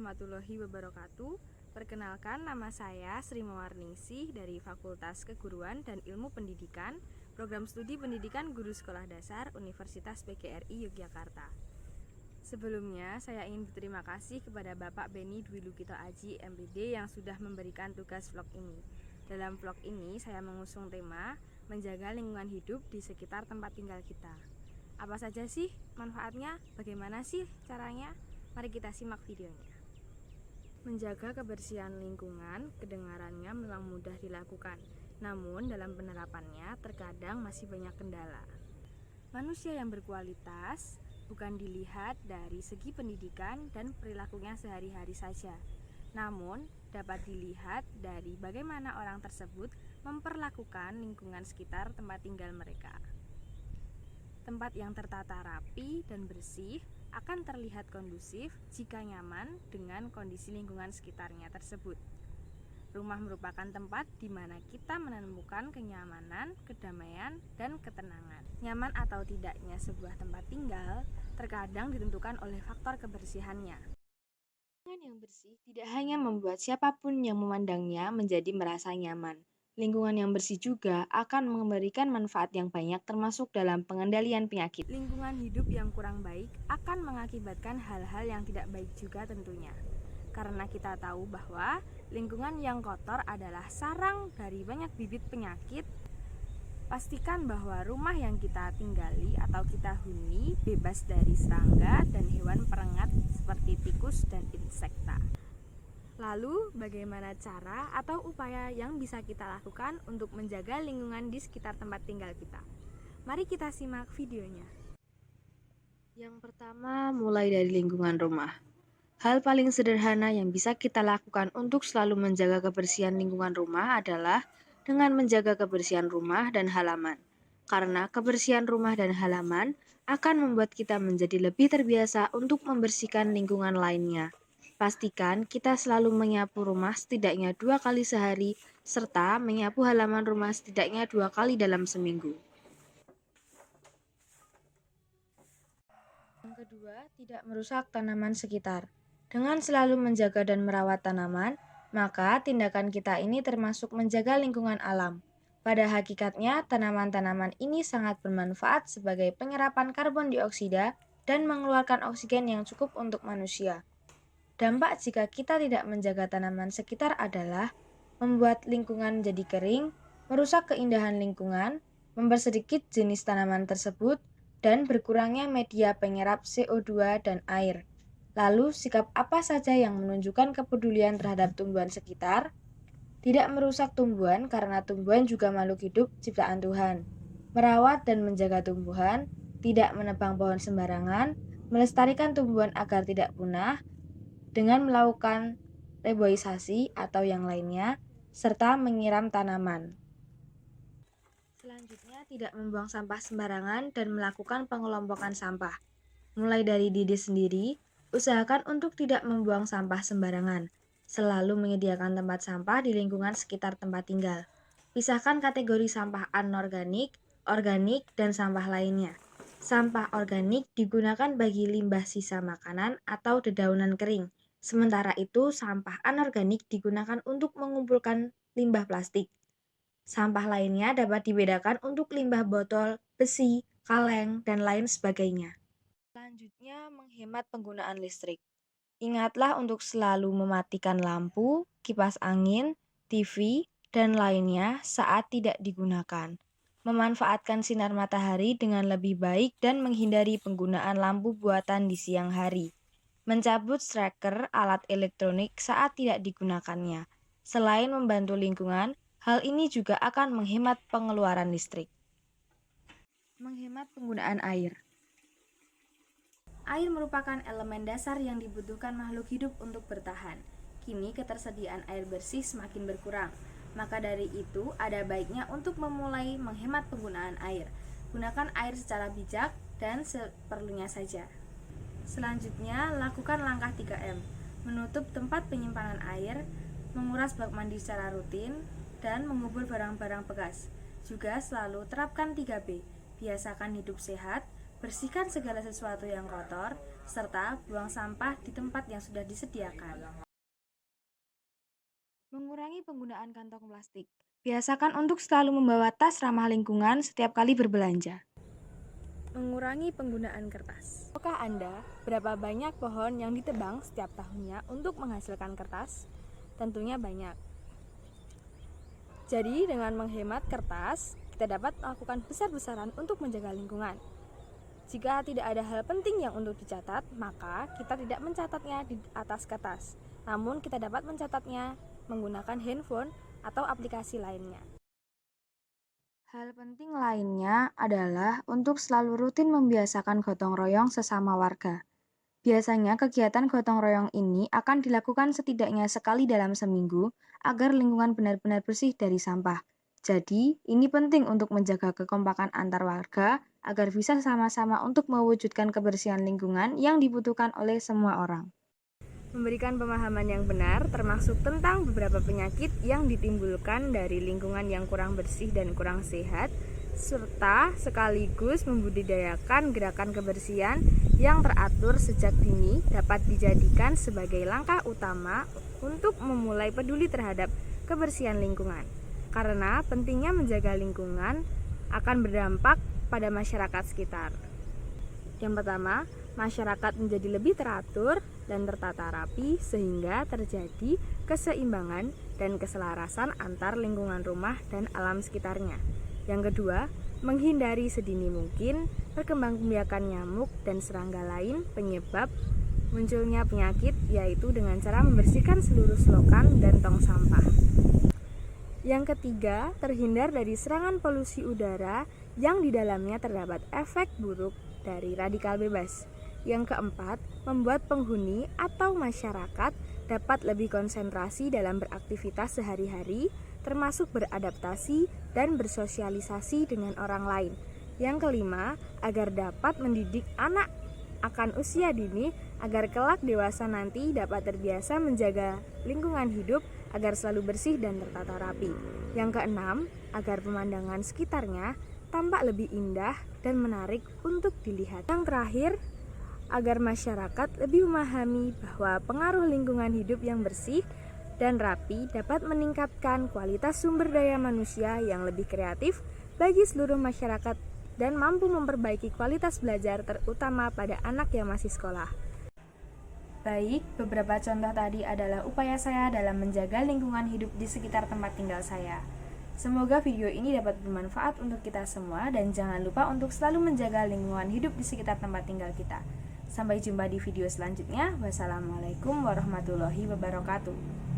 warahmatullahi wabarakatuh. Perkenalkan, nama saya Sri Mawarningsih dari Fakultas Keguruan dan Ilmu Pendidikan, Program Studi Pendidikan Guru Sekolah Dasar Universitas PGRI Yogyakarta. Sebelumnya, saya ingin berterima kasih kepada Bapak Beni Dwi Lukito Aji, MPD, yang sudah memberikan tugas vlog ini. Dalam vlog ini, saya mengusung tema menjaga lingkungan hidup di sekitar tempat tinggal kita. Apa saja sih manfaatnya? Bagaimana sih caranya? Mari kita simak videonya. Menjaga kebersihan lingkungan, kedengarannya memang mudah dilakukan. Namun dalam penerapannya terkadang masih banyak kendala. Manusia yang berkualitas bukan dilihat dari segi pendidikan dan perilakunya sehari-hari saja. Namun dapat dilihat dari bagaimana orang tersebut memperlakukan lingkungan sekitar tempat tinggal mereka. Tempat yang tertata rapi dan bersih akan terlihat kondusif jika nyaman dengan kondisi lingkungan sekitarnya tersebut. Rumah merupakan tempat di mana kita menemukan kenyamanan, kedamaian, dan ketenangan. Nyaman atau tidaknya sebuah tempat tinggal terkadang ditentukan oleh faktor kebersihannya. Lingkungan yang bersih tidak hanya membuat siapapun yang memandangnya menjadi merasa nyaman. Lingkungan yang bersih juga akan memberikan manfaat yang banyak termasuk dalam pengendalian penyakit. Lingkungan hidup yang kurang baik akan mengakibatkan hal-hal yang tidak baik juga tentunya. Karena kita tahu bahwa lingkungan yang kotor adalah sarang dari banyak bibit penyakit. Pastikan bahwa rumah yang kita tinggali atau kita huni bebas dari serangga dan hewan perengat seperti tikus dan insekta. Lalu, bagaimana cara atau upaya yang bisa kita lakukan untuk menjaga lingkungan di sekitar tempat tinggal kita? Mari kita simak videonya. Yang pertama, mulai dari lingkungan rumah. Hal paling sederhana yang bisa kita lakukan untuk selalu menjaga kebersihan lingkungan rumah adalah dengan menjaga kebersihan rumah dan halaman. Karena kebersihan rumah dan halaman akan membuat kita menjadi lebih terbiasa untuk membersihkan lingkungan lainnya. Pastikan kita selalu menyapu rumah setidaknya 2 kali sehari, serta menyapu halaman rumah setidaknya 2 kali dalam seminggu. Yang kedua, tidak merusak tanaman sekitar. Dengan selalu menjaga dan merawat tanaman, maka tindakan kita ini termasuk menjaga lingkungan alam. Pada hakikatnya, tanaman-tanaman ini sangat bermanfaat sebagai penyerapan karbon dioksida dan mengeluarkan oksigen yang cukup untuk manusia. Dampak jika kita tidak menjaga tanaman sekitar adalah membuat lingkungan jadi kering, merusak keindahan lingkungan, mempersedikit jenis tanaman tersebut, dan berkurangnya media penyerap CO2 dan air. Lalu, sikap apa saja yang menunjukkan kepedulian terhadap tumbuhan sekitar? Tidak merusak tumbuhan karena tumbuhan juga makhluk hidup ciptaan Tuhan. Merawat dan menjaga tumbuhan, tidak menebang pohon sembarangan, melestarikan tumbuhan agar tidak punah, dengan melakukan reboisasi atau yang lainnya, serta menyiram tanaman. Selanjutnya, tidak membuang sampah sembarangan dan melakukan pengelompokan sampah. Mulai dari diri sendiri, usahakan untuk tidak membuang sampah sembarangan. Selalu menyediakan tempat sampah di lingkungan sekitar tempat tinggal. Pisahkan kategori sampah anorganik, organik, dan sampah lainnya. Sampah organik digunakan bagi limbah sisa makanan atau dedaunan kering. Sementara itu, sampah anorganik digunakan untuk mengumpulkan limbah plastik. Sampah lainnya dapat dibedakan untuk limbah botol, besi, kaleng, dan lain sebagainya. Selanjutnya, menghemat penggunaan listrik. Ingatlah untuk selalu mematikan lampu, kipas angin, TV, dan lainnya saat tidak digunakan. Memanfaatkan sinar matahari dengan lebih baik dan menghindari penggunaan lampu buatan di siang hari. Mencabut striker alat elektronik saat tidak digunakannya. Selain membantu lingkungan, hal ini juga akan menghemat pengeluaran listrik. Menghemat penggunaan air. Air merupakan elemen dasar yang dibutuhkan makhluk hidup untuk bertahan. Kini ketersediaan air bersih semakin berkurang. Maka dari itu, ada baiknya untuk memulai menghemat penggunaan air. Gunakan air secara bijak dan seperlunya saja. Selanjutnya, lakukan langkah 3M, menutup tempat penyimpanan air, menguras bak mandi secara rutin, dan mengubur barang-barang bekas. Juga selalu terapkan 3B, biasakan hidup sehat, bersihkan segala sesuatu yang kotor, serta buang sampah di tempat yang sudah disediakan. Mengurangi penggunaan kantong plastik. Biasakan untuk selalu membawa tas ramah lingkungan setiap kali berbelanja. Mengurangi penggunaan kertas. Tahukah Anda berapa banyak pohon yang ditebang setiap tahunnya untuk menghasilkan kertas? Tentunya banyak. Jadi dengan menghemat kertas, kita dapat melakukan besar-besaran untuk menjaga lingkungan. Jika tidak ada hal penting yang untuk dicatat, maka kita tidak mencatatnya di atas kertas. Namun kita dapat mencatatnya menggunakan handphone atau aplikasi lainnya. Hal penting lainnya adalah untuk selalu rutin membiasakan gotong royong sesama warga. Biasanya kegiatan gotong royong ini akan dilakukan setidaknya sekali dalam seminggu agar lingkungan benar-benar bersih dari sampah. Jadi, ini penting untuk menjaga kekompakan antar warga agar bisa sama-sama untuk mewujudkan kebersihan lingkungan yang dibutuhkan oleh semua orang. Memberikan pemahaman yang benar termasuk tentang beberapa penyakit yang ditimbulkan dari lingkungan yang kurang bersih dan kurang sehat, serta sekaligus membudidayakan gerakan kebersihan yang teratur sejak dini dapat dijadikan sebagai langkah utama untuk memulai peduli terhadap kebersihan lingkungan. Karena pentingnya menjaga lingkungan akan berdampak pada masyarakat sekitar. Yang pertama, masyarakat menjadi lebih teratur dan tertata rapi sehingga terjadi keseimbangan dan keselarasan antar lingkungan rumah dan alam sekitarnya. Yang kedua, menghindari sedini mungkin perkembangbiakan nyamuk dan serangga lain penyebab munculnya penyakit, yaitu dengan cara membersihkan seluruh selokan dan tong sampah. Yang ketiga, terhindar dari serangan polusi udara yang di dalamnya terdapat efek buruk dari radikal bebas. Yang keempat, membuat penghuni atau masyarakat dapat lebih konsentrasi dalam beraktivitas sehari-hari, termasuk beradaptasi dan bersosialisasi dengan orang lain. Yang kelima, agar dapat mendidik anak akan usia dini agar kelak dewasa nanti dapat terbiasa menjaga lingkungan hidup agar selalu bersih dan tertata rapi. Yang keenam, agar pemandangan sekitarnya tampak lebih indah dan menarik untuk dilihat. Yang terakhir, agar masyarakat lebih memahami bahwa pengaruh lingkungan hidup yang bersih dan rapi dapat meningkatkan kualitas sumber daya manusia yang lebih kreatif bagi seluruh masyarakat dan mampu memperbaiki kualitas belajar terutama pada anak yang masih sekolah. Baik, beberapa contoh tadi adalah upaya saya dalam menjaga lingkungan hidup di sekitar tempat tinggal saya. Semoga video ini dapat bermanfaat untuk kita semua dan jangan lupa untuk selalu menjaga lingkungan hidup di sekitar tempat tinggal kita. Sampai jumpa di video selanjutnya. Wassalamualaikum warahmatullahi wabarakatuh.